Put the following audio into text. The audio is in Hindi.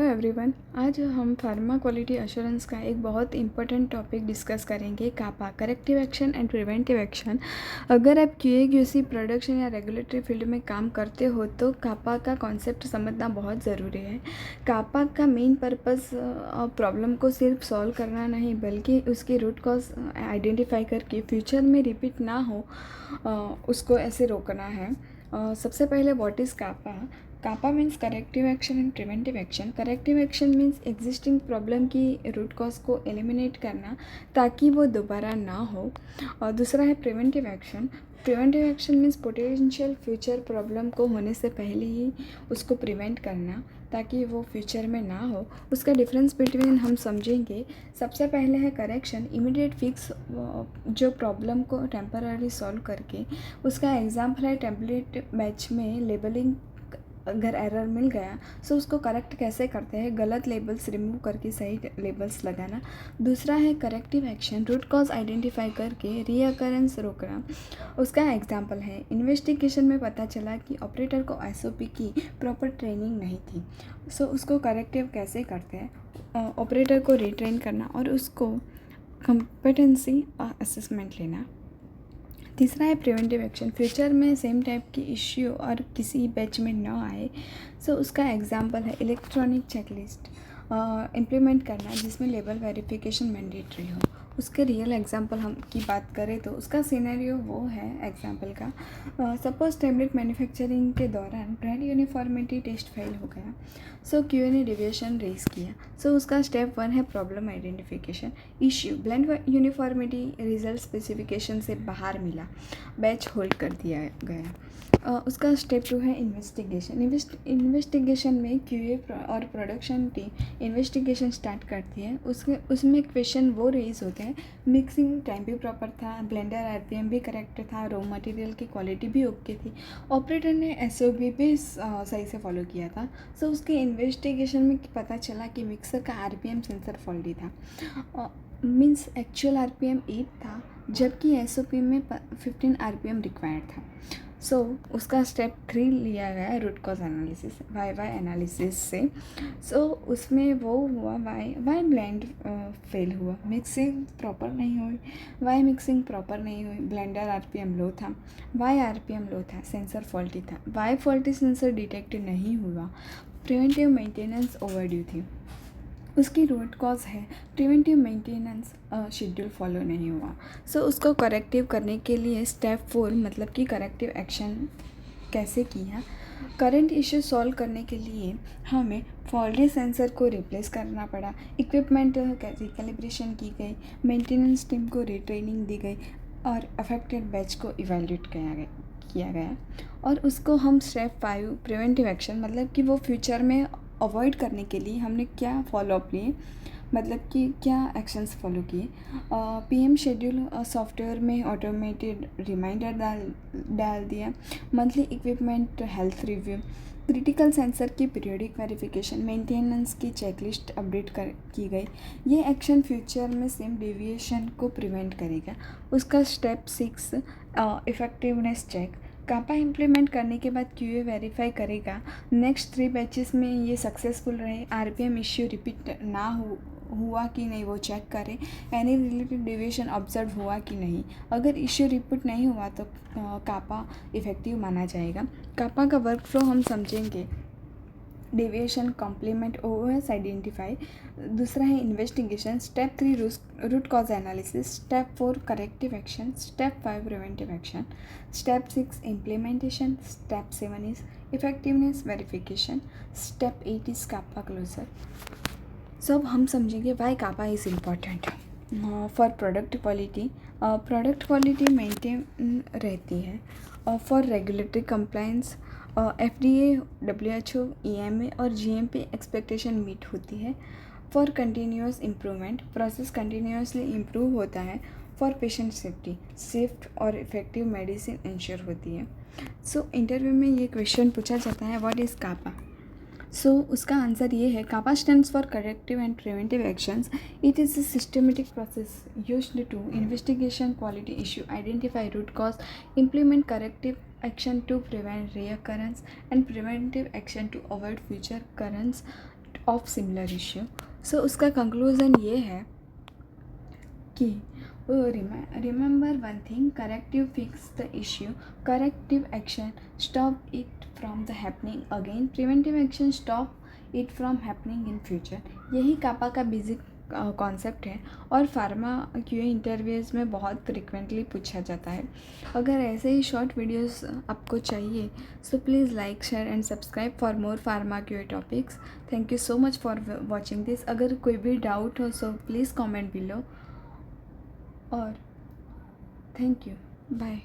एवरीवन, आज हम फार्मा क्वालिटी एश्योरेंस का एक बहुत इंपॉर्टेंट टॉपिक डिस्कस करेंगे, CAPA corrective action and preventive action. अगर आप क्यूए क्यूसी प्रोडक्शन या रेगुलेटरी फील्ड में काम करते हो तो कापा का कॉन्सेप्ट समझना बहुत ज़रूरी है। कापा का मेन पर्पस प्रॉब्लम को सिर्फ सॉल्व करना नहीं बल्कि उसकी रूट कॉज आइडेंटिफाई करके फ्यूचर में रिपीट ना हो उसको ऐसे रोकना है। सबसे पहले what is CAPA. CAPA means corrective action and preventive action. Corrective action means existing problem की रूट कॉज को एलिमिनेट करना ताकि वो दोबारा ना हो। और दूसरा है preventive action. Preventive action means potential future problem को होने से पहले ही उसको प्रिवेंट करना ताकि वो फ्यूचर में ना हो। उसका डिफरेंस बिटवीन हम समझेंगे। सबसे पहले है करेक्शन, इमीडिएट फिक्स जो प्रॉब्लम को टेम्पररी सॉल्व करके। उसका एग्जाम्पल है टेम्पलेट बैच में लेबलिंग। अगर एरर मिल गया सो उसको करेक्ट कैसे करते हैं, गलत लेबल्स रिमूव करके सही लेबल्स लगाना। दूसरा है corrective action, root cause identify करके रीअकरेंस रोकना। उसका एग्जांपल है इन्वेस्टिगेशन में पता चला कि ऑपरेटर को एसओपी की प्रॉपर ट्रेनिंग नहीं थी, सो उसको करेक्टिव कैसे करते हैं, ऑपरेटर को रिट्रेन करना और उसको कॉम्पिटेंसी असेसमेंट लेना। तीसरा है प्रिवेंटिव एक्शन, फ्यूचर में सेम टाइप की इश्यू और किसी बैच में न आए। सो उसका एग्जांपल है इलेक्ट्रॉनिक चेकलिस्ट इम्प्लीमेंट करना जिसमें लेबल वेरिफिकेशन मैंडेटरी हो। उसके रियल एग्जांपल हम की बात करें तो उसका सिनेरियो वो है एग्जांपल का, सपोज टैबलेट मैन्युफैक्चरिंग के दौरान ब्रांड यूनिफॉर्मिटी टेस्ट फेल हो गया। सो क्यूए ने डिविएशन रेज किया। सो उसका स्टेप 1 है problem identification. Issue, brand uniformity result specification से बाहर मिला, बैच होल्ड कर दिया गया। उसका स्टेप 2 है इन्वेस्टिगेशन। इन्वेस्टिगेशन में क्यूए और प्रोडक्शन टीम इन्वेस्टिगेशन स्टार्ट करती है। उसमें क्वेश्चन वो रेज होते हैं, मिक्सिंग टाइम भी प्रॉपर था, ब्लेंडर आरपीएम भी करेक्ट था, रॉ मटेरियल की क्वालिटी भी ओके थी, ऑपरेटर ने एसओपी भी सही से फॉलो किया था। सो उसके इन्वेस्टिगेशन में पता चला कि मिक्सर का आरपीएम सेंसर फॉल्टी था, मीन्स एक्चुअल आरपीएम 8 था जबकि एसओपी में 15 आरपीएम रिक्वायर्ड था। सो उसका स्टेप 3 लिया गया root cause analysis, why analysis से। सो उसमें वो हुआ वाई ब्लेंड फेल हुआ, मिक्सिंग प्रॉपर नहीं हुई। वाई मिक्सिंग प्रॉपर नहीं हुई, ब्लेंडर आरपीएम लो था। वाई आरपीएम लो था, सेंसर फॉल्टी था। वाई फॉल्टी सेंसर डिटेक्ट नहीं हुआ, प्रिवेंटिव मेंटेनेंस ओवरड्यू थी। उसकी रूट कॉज है प्रिवेंटिव मेंटेनेंस शेड्यूल फॉलो नहीं हुआ। सो उसको करेक्टिव करने के लिए स्टेप 4 मतलब कि करेक्टिव एक्शन कैसे किया। करंट इश्यू सॉल्व करने के लिए हमें फॉल्टी सेंसर को रिप्लेस करना पड़ा, इक्विपमेंट रिकैलिब्रेशन की गई, मेंटेनेंस टीम को रिट्रेनिंग दी गई और अफेक्टेड बैच को इवेल्यूएट किया गया। और उसको हम स्टेप 5 प्रिवेंटिव एक्शन मतलब कि वो फ्यूचर में अवॉइड करने के लिए हमने क्या फॉलोअप लिए, मतलब कि क्या एक्शंस फॉलो किए। पीएम शेड्यूल सॉफ्टवेयर में ऑटोमेटेड रिमाइंडर डाल दिया, monthly equipment health review, critical sensor की पीरियोडिक वेरिफिकेशन, मेंटेनेंस की चेकलिस्ट अपडेट की गई। ये एक्शन फ्यूचर में सेम डेविएशन को प्रिवेंट करेगा। उसका स्टेप 6 इफ़ेक्टिवनेस चेक। कापा इम्प्लीमेंट करने के बाद क्यूए वेरीफाई करेगा नेक्स्ट 3 बैचेस में ये सक्सेसफुल रहे, आरपीएम इश्यू रिपीट ना हुआ कि नहीं वो चेक करें, एनी रिलेटेड डेविएशन ऑब्जर्व हुआ कि नहीं। अगर इश्यू रिपीट नहीं हुआ तो कापा इफ़ेक्टिव माना जाएगा। कापा का वर्क फ्लो हम समझेंगे। Deviation, complement, OS identify. दूसरा है investigation, step 3 root cause analysis, step 4 corrective action, step 5 preventive action, step 6 implementation, step 7 is effectiveness verification, step 8 is CAPA closure. सब हम समझेंगे why CAPA is important for product quality. Product quality maintain रहती है for regulatory compliance, FDA, WHO, EMA और जीएमपी एक्सपेक्टेशन मीट होती है। For continuous improvement, process continuously improve होता है। फॉर पेशेंट सेफ्टी, सेफ और इफेक्टिव मेडिसिन इंश्योर होती है। सो इंटरव्यू में ये क्वेश्चन पूछा जाता है व्हाट इज़ कापा। सो उसका आंसर ये है, CAPA stands for corrective and preventive actions. It is a systematic process used to investigation quality issue, identify root cause, implement corrective action to prevent reoccurrence, and preventive action to avoid future occurrence of similar issue. So उसका कंक्लूज़न ये है कि remember one thing, corrective fix the issue, corrective action stop it from the happening again, preventive action stop it from happening in future. यही कापा का बेसिक कॉन्सेप्ट है और फार्मा क्यूए इंटरव्यूज़ में बहुत फ्रिक्वेंटली पूछा जाता है। अगर ऐसे ही शॉर्ट वीडियोस आपको चाहिए so please like share and subscribe for more pharma QA topics. Thank you so much for watching this. अगर कोई भी डाउट हो सो प्लीज़ कमेंट बिलो और थैंक यू, बाय।